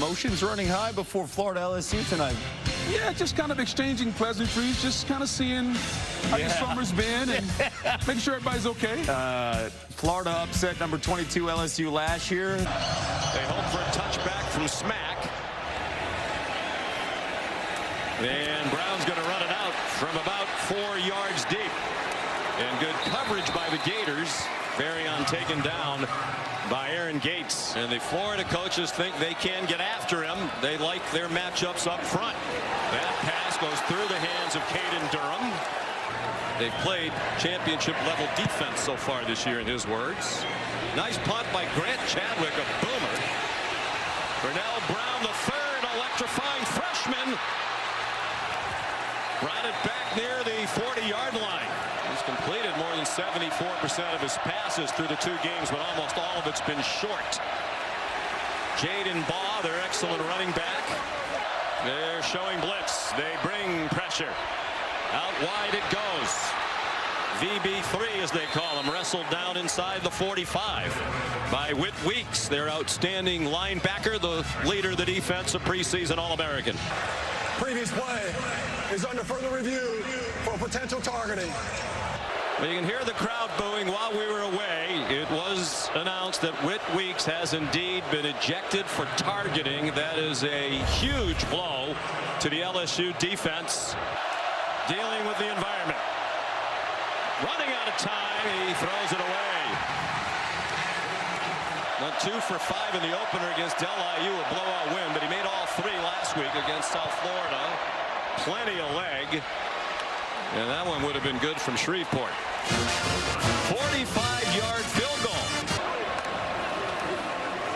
emotions running high before Florida LSU tonight. Yeah, just kind of exchanging pleasantries, just kind of seeing how your summer's been and making sure everybody's okay. Florida upset number 22 LSU last year. They hope for a touchback from Smack. And Brown's going to run it out from about 4 yards deep. And good coverage by the Gators. Barrion taken down by Aaron Gates. And the Florida coaches think they can get after him. They like their matchups up front. That pass goes through the hands of Caden Durham. They've played championship-level defense so far this year, in his words. Nice punt by Grant Chadwick, a boomer. Burnell Brown, the third, electrifying freshman. Brought it back near the 40-yard line. He's completed more than 74% of his passes through the 2 games, but almost all of it's been short. Jaden Baugh, their excellent running back. They're showing blitz. They bring pressure. Out wide it goes. VB3, as they call him, wrestled down inside the 45 by Whit Weeks, their outstanding linebacker, the leader of the defense, a preseason All-American. Previous play is under further review for potential targeting. Well, you can hear the crowd booing while we were away. It was announced that Whit Weeks has indeed been ejected for targeting. That is a huge blow to the LSU defense. Dealing with the environment. Running out of time, he throws it away. Now 2 for 5 in the opener against LSU, a blowout win, but he made all 3 last week against South Florida. Plenty of leg. And that one would have been good from Shreveport. 45-yard field goal.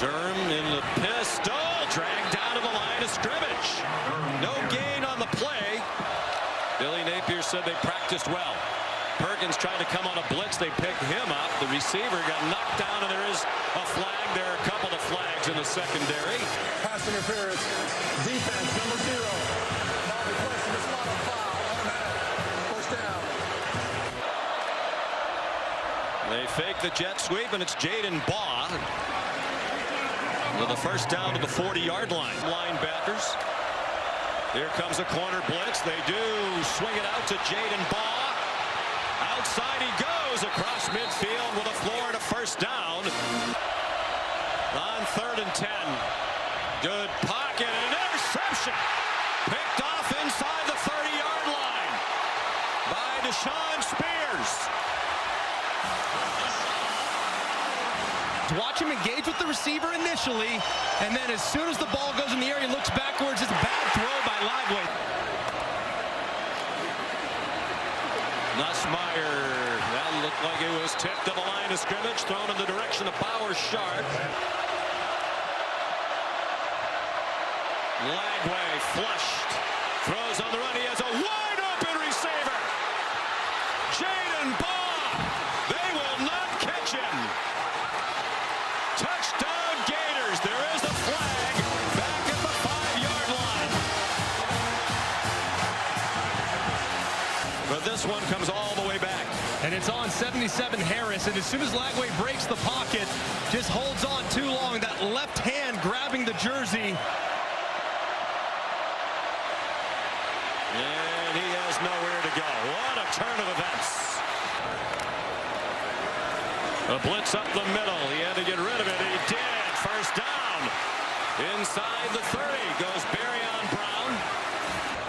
Durham in the pistol, dragged down to the line of scrimmage. No gain on the play. Billy Napier said they practiced well. Perkins tried to come on a blitz. They picked him up. The receiver got knocked down, and there is a flag. There are a couple of flags in the secondary. Pass interference. Defense, number 0. Now requesting a slot on foul. Automatic. First down. They fake the jet sweep, and it's Jaden Baugh with the first down to the 40-yard line. Linebackers. Here comes a corner blitz. They do swing it out to Jaden Baugh. Outside he goes across midfield with a Florida first down. On 3rd and 10. Good pocket and an interception. Picked off inside the 30-yard line by Deshaun Spears. Watch him engage with the receiver initially, and then as soon as the ball goes in the air, he looks backwards. It's a bad throw by Lively. Nussmeier, that looked like it was tipped to the line of scrimmage, thrown in the direction of Bauer Sharp. Lagway flushed, throws on the run. He has a wide open receiver. Jaden Baugh, they will not catch him. Touchdown Gators. There is a flag back at the 5-yard line. But this one comes all the way back. And it's on 77 Harris, and as soon as Lagway breaks the pocket, just holds on too long. That left hand grabbing the jersey. And he has nowhere to go. What a turn of events. A blitz up the middle. He had to get rid of it. He did. First down. Inside the 30 goes Barrion Brown.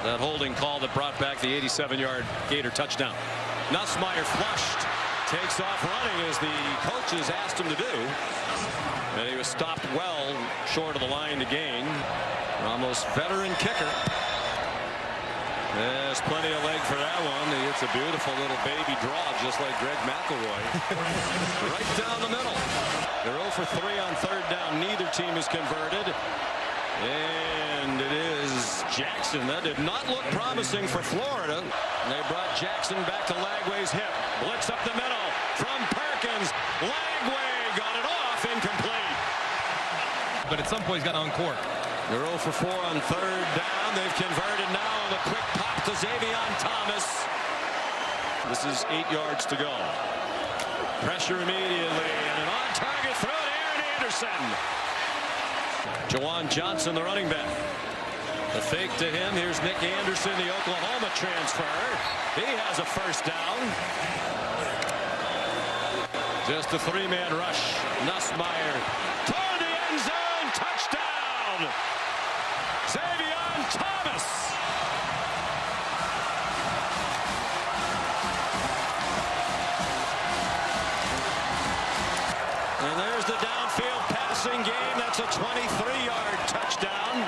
That holding call that brought back the 87-yard Gator touchdown. Nussmeier flushed. Takes off running as the coaches asked him to do. And he was stopped well short of the line to gain. Almost veteran kicker. There's plenty of leg for that one. It's a beautiful little baby draw, just like Greg McElroy. Right down the middle. They're 0 for 3 on 3rd down. Neither team is converted. And it is Jackson. That did not look promising for Florida. They brought Jackson back to Lagway's hip. Blitz up the middle from Perkins. Lagway got it off, incomplete. But at some point he's got to uncork. They're 0 for 4 on 3rd down. They've converted now. The quick pop to Xavion Thomas. This is 8 yards to go. Pressure immediately, and an on-target throw to Aaron Anderson. Jawan Johnson, the running back. The fake to him. Here's Nick Anderson, the Oklahoma transfer. He has a first down. Just a three-man rush. Nussmeier toward the end zone. Touchdown! Xavier Thomas. And there's the downfield passing game. That's a 23-yard touchdown.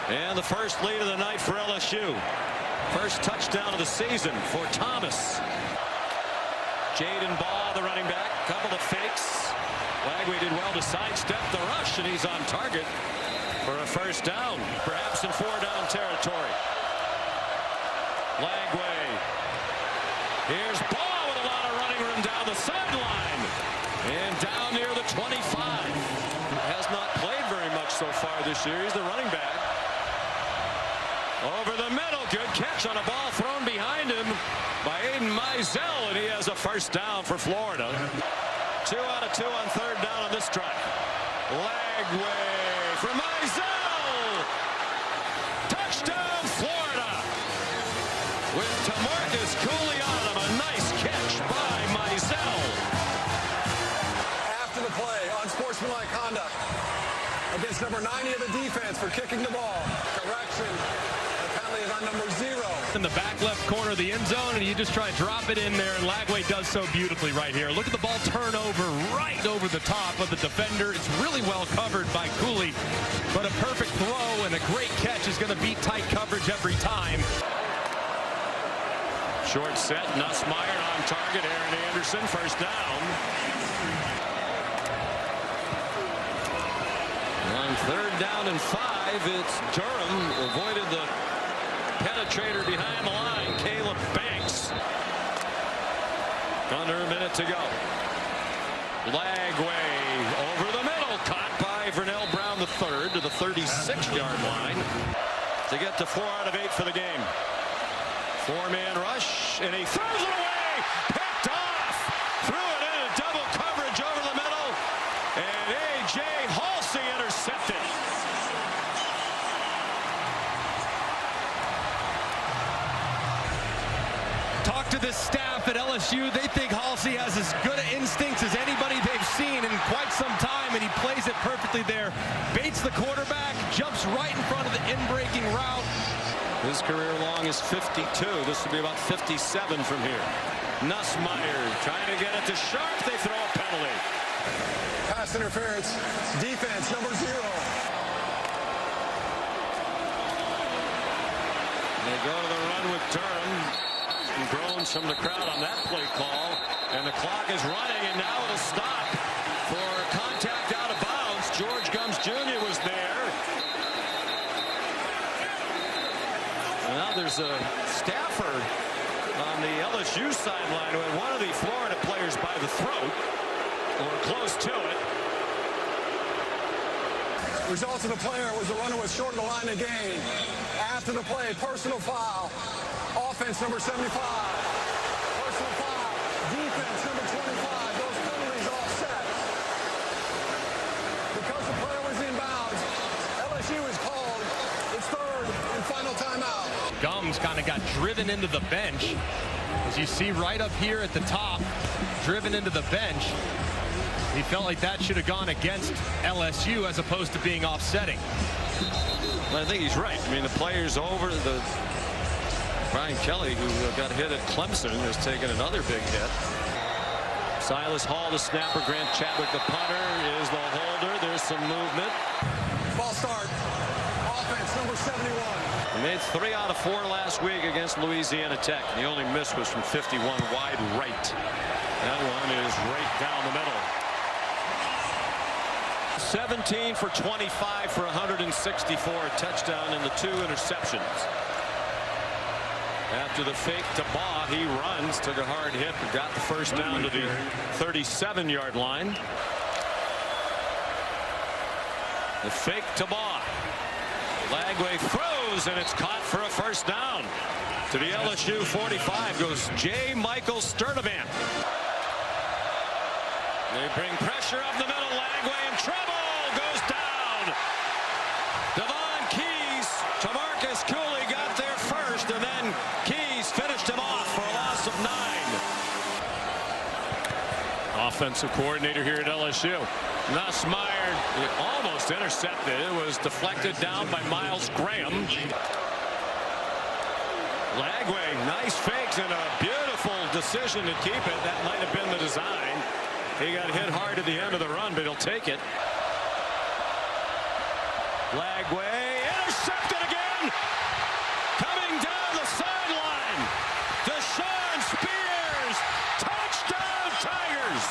And the first lead of the night for LSU. First touchdown of the season for Thomas. Jaden Baugh, the running back. Couple of fakes. Lagway did well to sidestep the rush, and he's on target for a first down. Perhaps in four-down territory. Lagway. Here's Baugh with a lot of running room down the sideline. And down near the 25. Has not played very much so far this year. He's the running back. Over the middle, good catch on a ball thrown behind him by Aiden Mizell, and he has a first down for Florida. 2 out of 2 on third down on this drive. Lagway from Mizell. Touchdown, Florida. With Tamarcus Cooley on him, a nice catch by Mizell. After the play, unsportsmanlike conduct against number 90 of the defense for kicking the ball. Correction. Is on number 0. In the back left corner of the end zone, and you just try to drop it in there, and Lagway does so beautifully right here. Look at the ball turn over right over the top of the defender. It's really well covered by Cooley, but a perfect throw and a great catch is going to beat tight coverage every time. Short set, Nussmeier on target. Aaron Anderson, first down. On third down and 5, it's Durham. Avoided the penetrator behind the line, Caleb Banks. Under a minute to go. Lagway over the middle, caught by Vernell Brown III to the 36-yard line to get to 4 out of 8 for the game. 4-man rush, and he throws it away. Picked off. Threw it into double coverage over the middle, and A.J. Halsey intercepted. Talk to this staff at LSU. They think Halsey has as good instincts as anybody they've seen in quite some time, and he plays it perfectly there. Baits the quarterback, jumps right in front of the in-breaking route. His career long is 52. This will be about 57 from here. Nussmeier trying to get it to Sharp. They throw a penalty. Pass interference. Defense, number 0. They go to the run with Durham. Groans from the crowd on that play call, and the clock is running, and now it'll stop for contact out of bounds. George Gumbs Jr. was there. And now there's a staffer on the LSU sideline who had one of the Florida players by the throat, or close to it. Results of the player was the runner was short of the line of gain. After the play, personal foul. Offense, number 75. Personal foul. Defense, number 25. Those penalties all set. Because the player was inbounds, LSU is called its third and final timeout. Gumbs kind of got driven into the bench. As you see right up here at the top, driven into the bench. He felt like that should have gone against LSU as opposed to being offsetting. Well, I think he's right. I mean, the player's over. Brian Kelly, who got hit at Clemson, has taken another big hit. Silas Hall, the snapper. Grant Chadwick, the punter, is the holder. There's some movement. Ball start. Offense, number 71. He made 3 out of 4 last week against Louisiana Tech. The only miss was from 51 wide right. That one is right down the middle. 17 for 25 for 164, touchdown and the 2 interceptions. After the fake to Baugh, he runs, took a hard hit, but got the first down to the 37-yard line. The fake to Baugh. Lagway throws, and it's caught for a first down. To the LSU 45 goes J. Michael Sturdivant. They bring pressure up the middle. Lagway in trouble. Goes down. Devon Keys. Tamarcus Cooley got there first, and then Keys finished him off for a loss of 9. Offensive coordinator here at LSU. Nussmeier almost intercepted. It was deflected down by Miles Graham. Lagway, nice fakes and a beautiful decision to keep it. That might have been the design. He got hit hard at the end of the run, but he'll take it. Lagway intercepted again. Coming down the sideline. Deshaun Spears. Touchdown Tigers.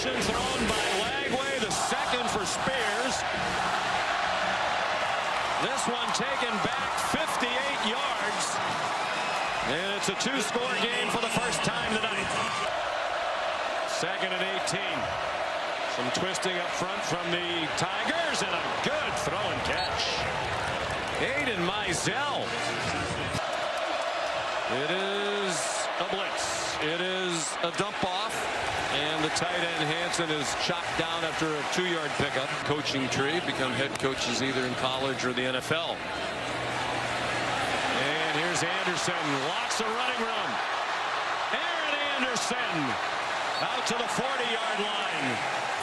Thrown by Lagway, the second for Spears. This one taken back 58 yards. And it's a 2-score game for the first time tonight. 2nd and 18. Some twisting up front from the Tigers and a good throw and catch. Aiden Mizell. It is a blitz. It is a dump off. And the tight end Hansen is chopped down after a 2-yard pickup. Coaching tree, become head coaches either in college or the NFL. And here's Anderson, lots of running room. Aaron Anderson out to the 40-yard line.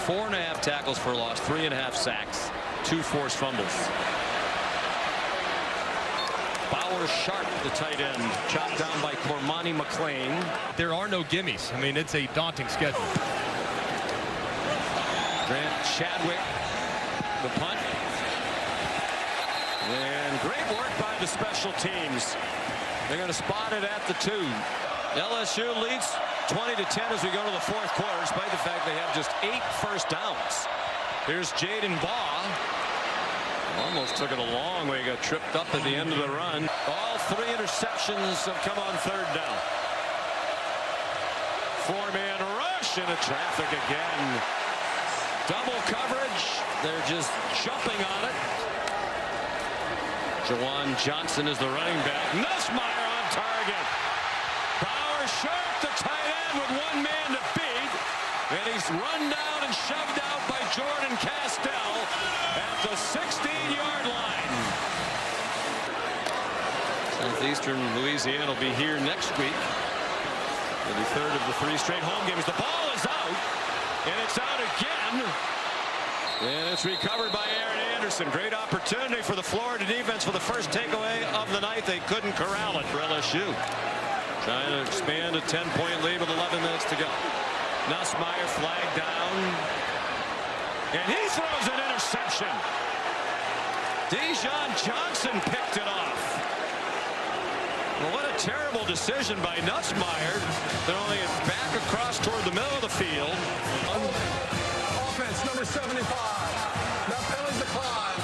4.5 tackles for loss, 3.5 sacks, 2 forced fumbles. Bauer Sharp, the tight end, chopped down by Cormani McLean. There are no gimmies. I mean, it's a daunting schedule. Grant Chadwick, the punt. And great work by the special teams. They're going to spot it at the 2. LSU leads 20-10 as we go to the 4th quarter, despite the fact they have just 8 first downs. Here's Jaden Baugh. Almost took it a long way. Got tripped up at the end of the run. All 3 interceptions have come on 3rd down. 4-man rush into traffic again. Double coverage. They're just jumping on it. Jawan Johnson is the running back. Nussmeier on target. Bauer Sharp, the tight end, with 1 man to beat. And he's run down and shoved out by Jordan Castell at the 16-yard line. Southeastern Louisiana will be here next week for the 3rd of the 3 straight home games. The ball is out, and it's out again. And it's recovered by Aaron Anderson. Great opportunity for the Florida defense for the first takeaway of the night. They couldn't corral it for LSU. Trying to expand a 10-point lead with 11 minutes to go. Nussmeier flagged down. And he throws an interception. Dejon Johnson picked it off. Well, what a terrible decision by Nussmeier. Throwing it back across toward the middle of the field. Offense number 75. That penalty decline.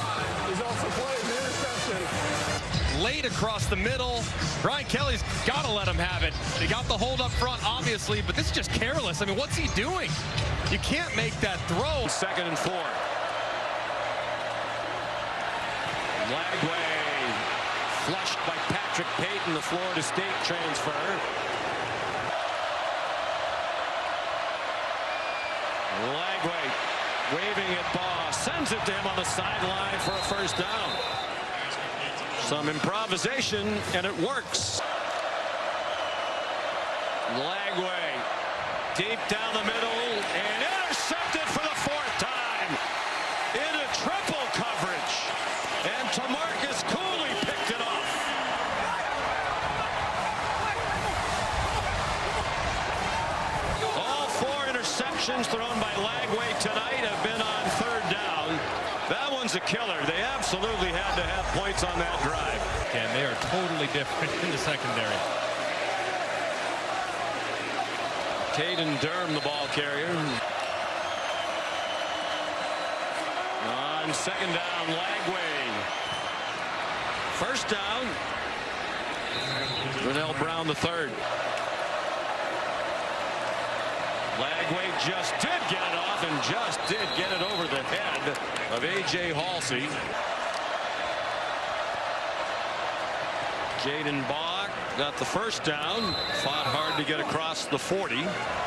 He's also played the interception. Late across the middle. Brian Kelly's got to let him have it. They got the hold up front, obviously, but this is just careless. I mean, what's he doing? You can't make that throw. 2nd and 4. Lagway flushed by Patrick Payton, the Florida State transfer. Lagway waving at Baugh, sends it to him on the sideline for a first down. Some improvisation, and it works. Lagway deep down the middle and intercepted for the 4th time into triple coverage, and Tamarcus Cooley picked it off. All 4 interceptions thrown by Lagway tonight have been on 3rd down. That one's a killer. They absolutely had to have points on that drive. And they are totally different in the secondary. Caden Durham, the ball carrier. On 2nd down, Lagway. 1st down. Vernell Brown III. Lagway just did get it off and just did get it over the head of A.J. Halsey. Jaden Bach got the first down, fought hard to get across the 40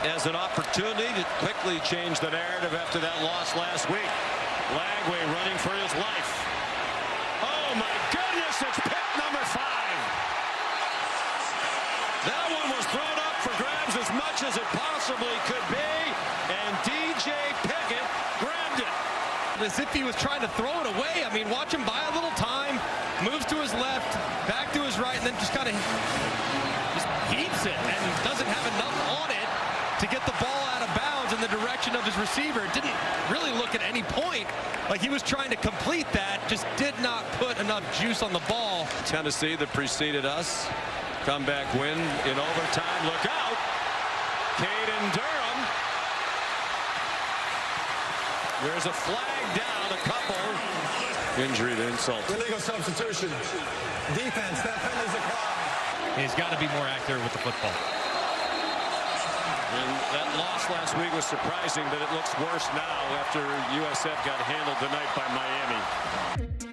as an opportunity to quickly change the narrative after that loss last week. Lagway running for his life. Oh my goodness, it's pick number 5. That one was thrown up for grabs as much as it possibly could be, and DJ Pickett grabbed it. As if he was trying to throw it away. I mean, watch him buy a little time, moves to his left, back to his right, and then just kind of just heaves it and doesn't have enough on it to get the ball out of bounds in the direction of his receiver. Didn't really look at any point like he was trying to complete that, just did not put enough juice on the ball. Tennessee that preceded us. Comeback win in overtime. Look out. Caden Durham. There's a flag down. A couple. Injury to insult. Illegal substitution. Defense. That penalty's a crime. He's got to be more accurate with the football. And that loss last week was surprising, but it looks worse now after USF got handled tonight by Miami.